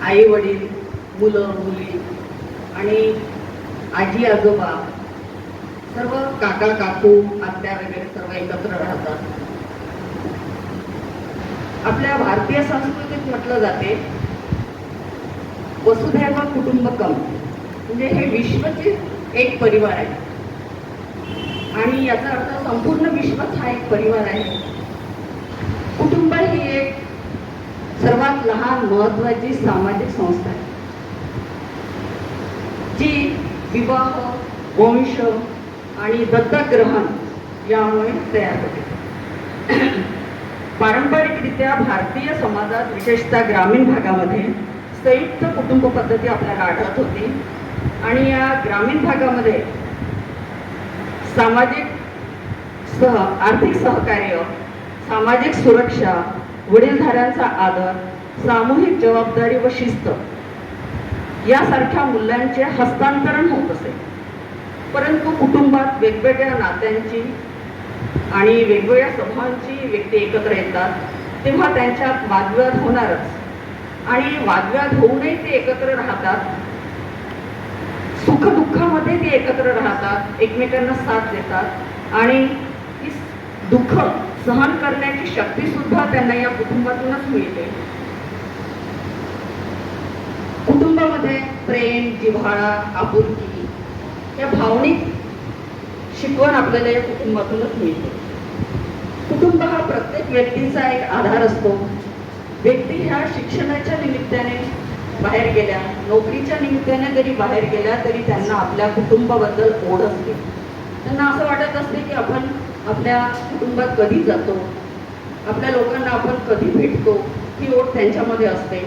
आई वडील, मुलं मुली आणि आजी आजोबा, सर्व काका काकू आत्या वगैरे सर्व एकत्र राहतात. आपल्या भारतीय संस्कृतीत म्हटलं जाते वसुधैव कुटुंबकम, म्हणजे हे विश्वचे एक परिवार आहे आणि याचा अर्थ संपूर्ण विश्वच हा एक परिवार आहे. कुटुंब ही एक सर्वात लहान महत्वाची सामाजिक संस्था आहे जी विवाह, वंश आणि दत्तक यामुळे तयार होते. पारंपरिकरित्या भारतीय समाजात विशेषतः ग्रामीण भागामध्ये संयुक्त कुटुंब पद्धती आपल्याला आढळत होती आणि या ग्रामीण भागामध्ये आर्थिक सहकार्य, सामाजिक सुरक्षा, वडीलधाऱ्यांचा आदर, सामूहिक जबाबदारी व शिस्त यासारख्या मूल्यांचे हस्तांतरण होत असे. परंतु कुटुंबात वेगवेगळ्या नात्यांची आणि वेगवेगळ्या स्वभावांची व्यक्ती एकत्र येतात तेव्हा त्यांच्यात वादविवाद होणारच आणि वादविवाद होऊनही ते एकत्र राहतात. सुखदुःखामध्ये ते एकत्र राहतात, एकमेकांना साथ देतात आणि दुःख सहन करण्याची शक्ती सुद्धा त्यांना या कुटुंबातूनच मिळते. कुटुंबामध्ये प्रेम, जिव्हाळा, आपुलकी या भावनिक शिकवण आपल्याला या कुटुंबातूनच मिळते. कुटुंब हा प्रत्येक व्यक्तीचा एक आधार असतो. व्यक्ती ह्या शिक्षणाच्या निमित्ताने बाहेर गेल्या, नोकरीच्या निमित्ताने जरी बाहेर गेल्या तरी त्यांना आपल्या कुटुंबाबद्दल ओढ असते. त्यांना असं वाटत असते की आपण आपल्या कुटुंबात कधी जातो, आपल्या लोकांना आपण कधी भेटतो, ही ओढ त्यांच्यामध्ये असते.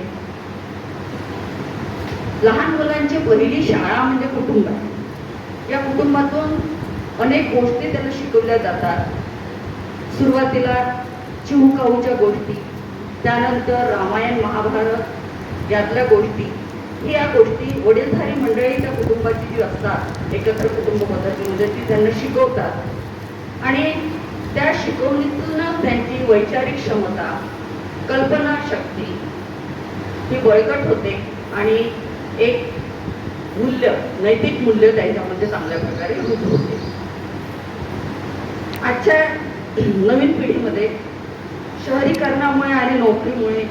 लहान मुलांची पहिली शाळा म्हणजे कुटुंब आहे. या कुटुंबातून अनेक गोष्टी त्यांना शिकवल्या जातात. सुरुवातीला चिहूकाऊच्या गोष्टी, त्यानंतर रामायण महाभारत यातल्या गोष्टी, या गोष्टी वडीलधारी मंडळीच्या कुटुंबाची जी असतात एकत्र कुटुंब पद्धतीमध्ये ती त्यांना शिकवतात आणि त्या शिकवणीतून त्यांची वैचारिक क्षमता, कल्पनाशक्ती ही बळकट होते आणि एक मूल्य, नैतिक मूल्य त्यांच्यामध्ये चांगल्या प्रकारे रूढ होते. आजच्या नवीन पिढीमध्ये शहरीकरणामुळे आणि नोकरीमुळे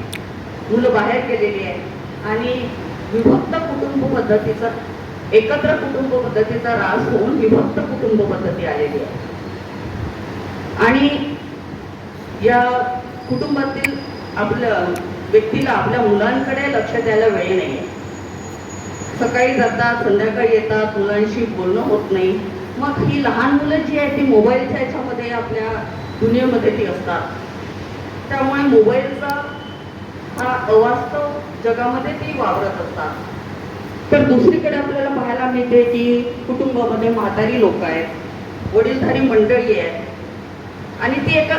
मुलं बाहेर गेलेली आहे आणि विभक्त कुटुंब पद्धतीचा, एकत्र कुटुंब पद्धतीचा ऱ्हास होऊन विभक्त कुटुंब पद्धती आलेली आहे आणि या कुटुंबातील आपल्या व्यक्तीला आपल्या मुलांकडे लक्ष द्यायला वेळ नाही आहे. सकाळी जातात, संध्याकाळी येतात, मुलांशी बोलणं होत नाही. मग ही लहान मुलं जी आहेत ती मोबाईलच्या ह्याच्यामध्ये आपल्या दुनियेमध्ये ती असतात. त्यामुळे मोबाईलचा हा अवास्तव जगामध्ये ती वावरत असतात. तर दुसरीकडे आपल्याला पाहायला मिळते की कुटुंबामध्ये म्हातारी लोक आहेत, वडीलधारी मंडळी आहेत आणि ती एका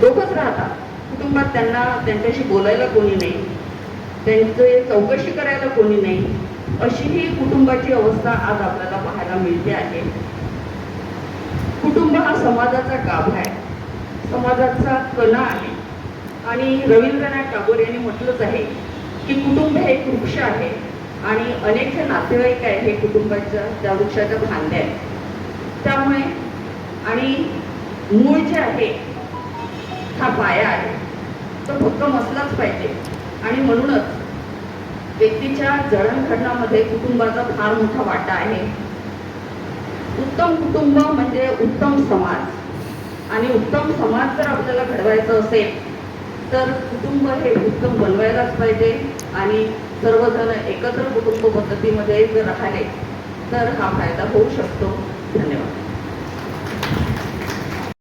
दोघंच राहतात. कुटुंबात त्यांना त्यांच्याशी बोलायला कोणी नाही, त्यांचे चौकशी करायला कोणी नाही, अशी ही कुटुंबाची अवस्था आज आपल्याला पाहायला मिळते आहे. कुटुंब हा समाजाचा गाभा आहे, समाजाचा कणा आहे आणि रवींद्रनाथ टागोर यांनी म्हटलंच आहे की कुटुंब हे एक वृक्ष आहे आणि अनेक जे नातेवाईक आहे हे कुटुंबाच्या त्या वृक्षाच्या फांद्या आहेत. त्यामुळे आणि मूळ जे आहे हा पाया आहे, तो भक्कम असलाच पाहिजे आणि म्हणूनच व्यक्तीच्या जडणघडणामध्ये कुटुंबाचा फार मोठा वाटा आहे. उत्तम कुटुंब म्हणजे उत्तम समाज आणि उत्तम समाज जर आपल्याला घडवायचं असेल तर कुटुंब हे उत्तम बनवायलाच पाहिजे आणि सर्वजण एकत्र कुटुंब पद्धतीमध्ये जर राहिले तर हा फायदा होऊ शकतो. धन्यवाद.